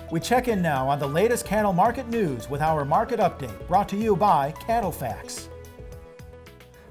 We check in now on the latest cattle market news with our market update, brought to you by CattleFax.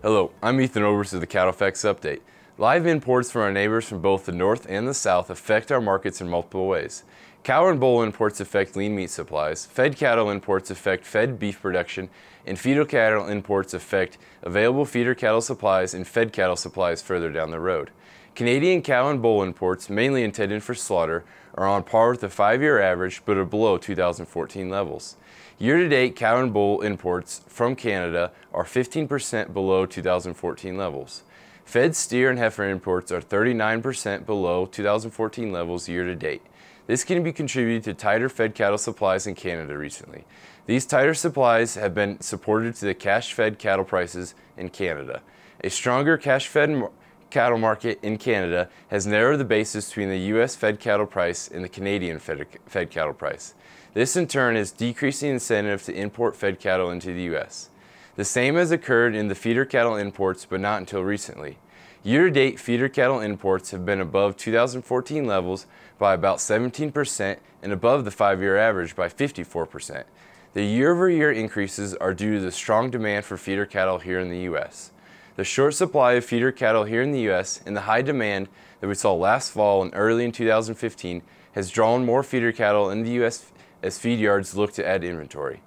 Hello, I'm Ethan Oberst of the CattleFax Update. Live imports from our neighbors from both the north and the south affect our markets in multiple ways. Cow and bull imports affect lean meat supplies, fed cattle imports affect fed beef production, and feeder cattle imports affect available feeder cattle supplies and fed cattle supplies further down the road. Canadian cow and bull imports, mainly intended for slaughter, are on par with the 5-year average but are below 2014 levels. Year-to-date, cow and bull imports from Canada are 15% below 2014 levels. Fed steer and heifer imports are 39% below 2014 levels year-to-date. This can be contributed to tighter fed cattle supplies in Canada recently. These tighter supplies have been supported to the cash-fed cattle prices in Canada. A stronger cash-fed cattle market in Canada has narrowed the basis between the U.S. fed cattle price and the Canadian fed cattle price. This in turn is decreasing incentive to import fed cattle into the U.S. The same has occurred in the feeder cattle imports, but not until recently. Year-to-date, feeder cattle imports have been above 2014 levels by about 17% and above the 5-year average by 54%. The year-over-year increases are due to the strong demand for feeder cattle here in the U.S. The short supply of feeder cattle here in the U.S. and the high demand that we saw last fall and early in 2015 has drawn more feeder cattle in the U.S. as feed yards look to add inventory.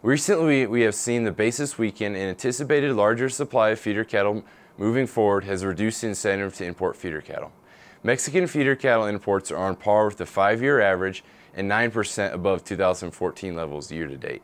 Recently, we have seen the basis weaken and anticipated larger supply of feeder cattle moving forward has reduced the incentive to import feeder cattle. Mexican feeder cattle imports are on par with the 5-year average and 9% above 2014 levels year-to-date.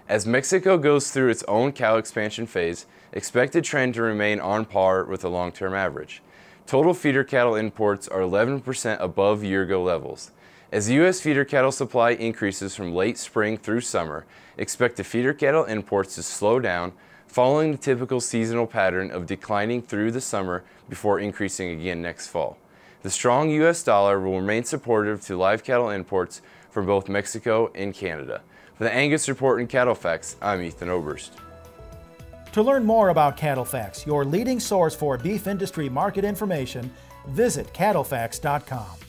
As Mexico goes through its own cow expansion phase, expect the trend to remain on par with the long-term average. Total feeder cattle imports are 11% above year-ago levels. As the U.S. feeder cattle supply increases from late spring through summer, expect the feeder cattle imports to slow down, following the typical seasonal pattern of declining through the summer before increasing again next fall. The strong U.S. dollar will remain supportive to live cattle imports from both Mexico and Canada. For the Angus Report and CattleFax, I'm Ethan Oberst. To learn more about CattleFax, your leading source for beef industry market information, visit CattleFax.com.